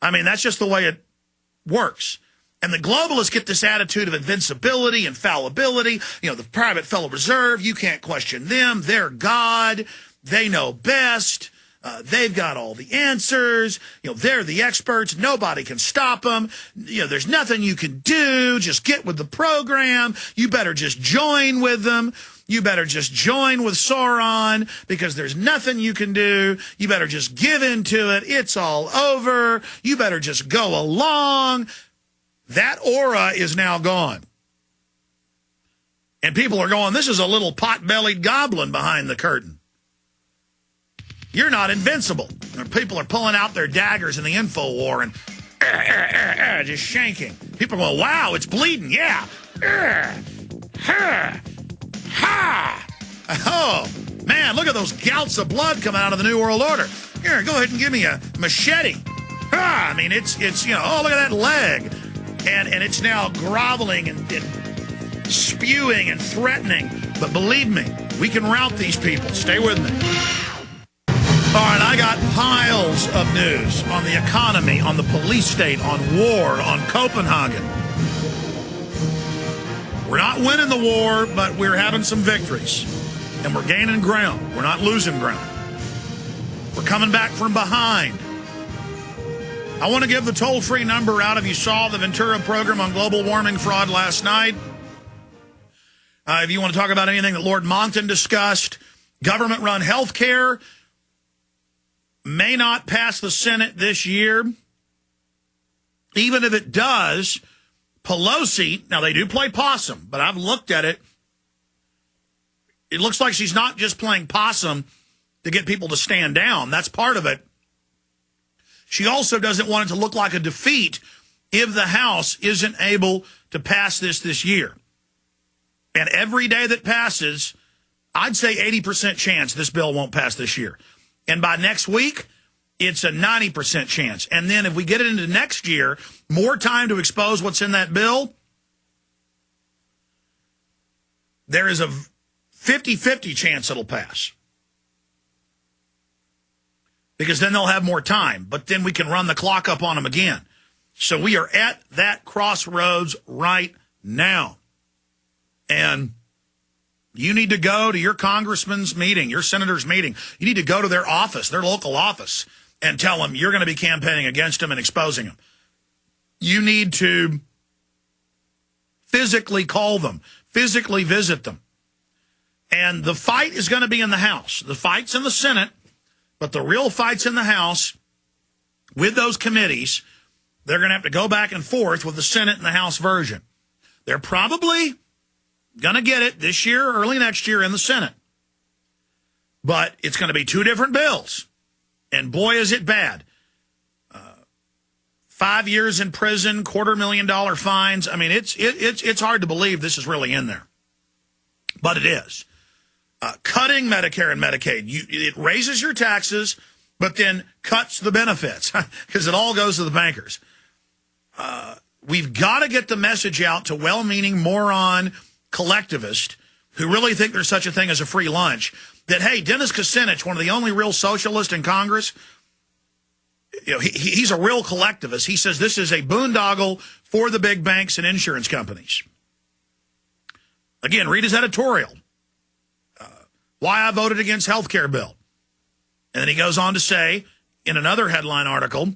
I mean, that's just the way it works. And the globalists get this attitude of invincibility and fallibility. You know, the private Federal Reserve, you can't question them. They're God. They know best. They've got all the answers. You know, they're the experts. Nobody can stop them. You know, there's nothing you can do. Just get with the program. You better just join with them. You better just join with Sauron because there's nothing you can do. You better just give into it. It's all over. You better just go along. That aura is now gone. And people are going, this is a little pot-bellied goblin behind the curtain. You're not invincible. And people are pulling out their daggers in the info war and just shanking. People are going, wow, it's bleeding. Yeah. Oh, man, look at those gouts of blood coming out of the New World Order. Here, go ahead and give me a machete. I mean, it's you know, oh, look at that leg. And it's now groveling and spewing and threatening. But believe me, we can rout these people. Stay with me. All right, I got piles of news on the economy, on the police state, on war, on Copenhagen. We're not winning the war, but we're having some victories. And we're gaining ground. We're not losing ground. We're coming back from behind. I want to give the toll-free number out if you saw the Ventura program on global warming fraud last night. If you want to talk about anything that Lord Monckton discussed, government-run health care may not pass the Senate this year. Even if it does, Pelosi, now they do play possum, but I've looked at it. It looks like she's not just playing possum to get people to stand down. That's part of it. She also doesn't want it to look like a defeat if the House isn't able to pass this year. And every day that passes, I'd say 80% chance this bill won't pass this year. And by next week, it's a 90% chance. And then if we get it into next year, more time to expose what's in that bill, there is a 50-50 chance it'll pass. Because then they'll have more time. But then we can run the clock up on them again. So we are at that crossroads right now. And you need to go to your congressman's meeting, your senator's meeting. You need to go to their office, their local office, and tell them you're going to be campaigning against them and exposing them. You need to physically call them, physically visit them. And the fight is going to be in the House. The fight's in the Senate, but the real fight's in the House with those committees. They're going to have to go back and forth with the Senate and the House version. They're probably going to get it this year, early next year in the Senate. But it's going to be two different bills. And boy, is it bad. 5 years in prison, $250,000 fines. I mean, it's hard to believe this is really in there. But it is. Cutting Medicare and Medicaid. It raises your taxes, but then cuts the benefits because it all goes to the bankers. We've got to get the message out to well-meaning moron collectivists who really think there's such a thing as a free lunch, that, hey, Dennis Kucinich, one of the only real socialists in Congress, you know, he's a real collectivist. He says this is a boondoggle for the big banks and insurance companies. Again, read his editorial. Why I voted against health care bill. And then he goes on to say, in another headline article,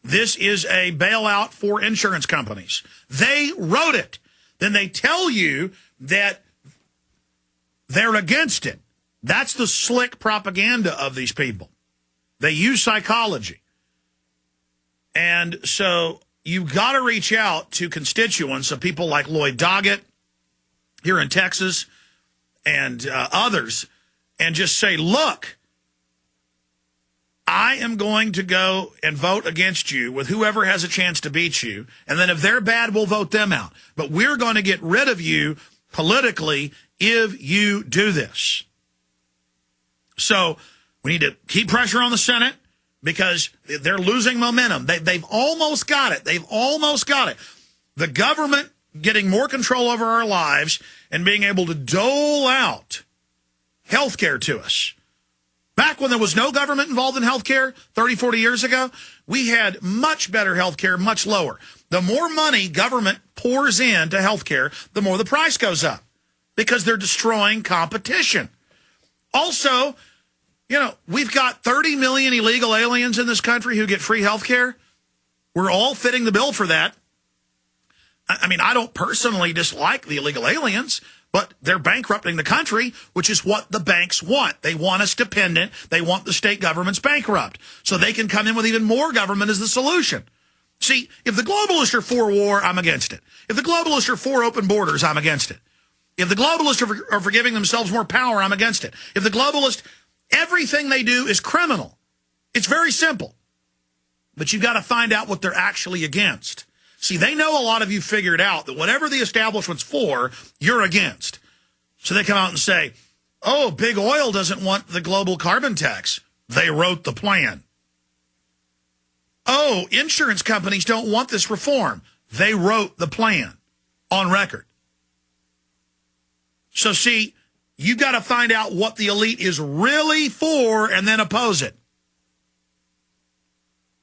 this is a bailout for insurance companies. They wrote it. Then they tell you that they're against it. That's the slick propaganda of these people. They use psychology. And so you've got to reach out to constituents of people like Lloyd Doggett here in Texas and others and just say, look, I am going to go and vote against you with whoever has a chance to beat you. And then if they're bad, we'll vote them out. But we're going to get rid of you politically if you do this. So we need to keep pressure on the Senate because they're losing momentum. They've almost got it. They've almost got it. The government getting more control over our lives and being able to dole out health care to us. Back when there was no government involved in healthcare 30, 40 years ago, we had much better healthcare, much lower. The more money government pours into healthcare, the more the price goes up because they're destroying competition. Also, we've got 30 million illegal aliens in this country who get free healthcare. We're all fitting the bill for that. I mean, I don't personally dislike the illegal aliens, but they're bankrupting the country, which is what the banks want. They want us dependent. They want the state governments bankrupt so they can come in with even more government as the solution. See, if the globalists are for war, I'm against it. If the globalists are for open borders, I'm against it. If the globalists are for giving themselves more power, I'm against it. If the globalists, everything they do is criminal. It's very simple. But you've got to find out what they're actually against. See, they know a lot of you figured out that whatever the establishment's for, you're against. So they come out and say, oh, big oil doesn't want the global carbon tax. They wrote the plan. Oh, insurance companies don't want this reform. They wrote the plan on record. So see, you've got to find out what the elite is really for and then oppose it.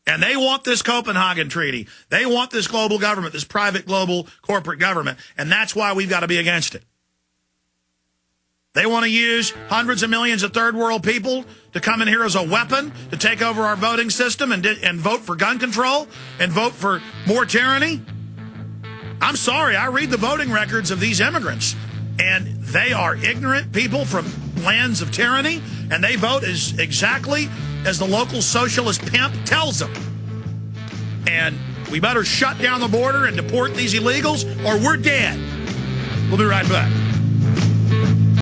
And they want this Copenhagen Treaty. They want this global government, this private global corporate government. And that's why we've got to be against it. They want to use hundreds of millions of third world people to come in here as a weapon to take over our voting system and vote for gun control and vote for more tyranny. I'm sorry, I read the voting records of these immigrants, and they are ignorant people from lands of tyranny, and they vote exactly as the local socialist pimp tells them. And we better shut down the border and deport these illegals, or we're dead. We'll be right back.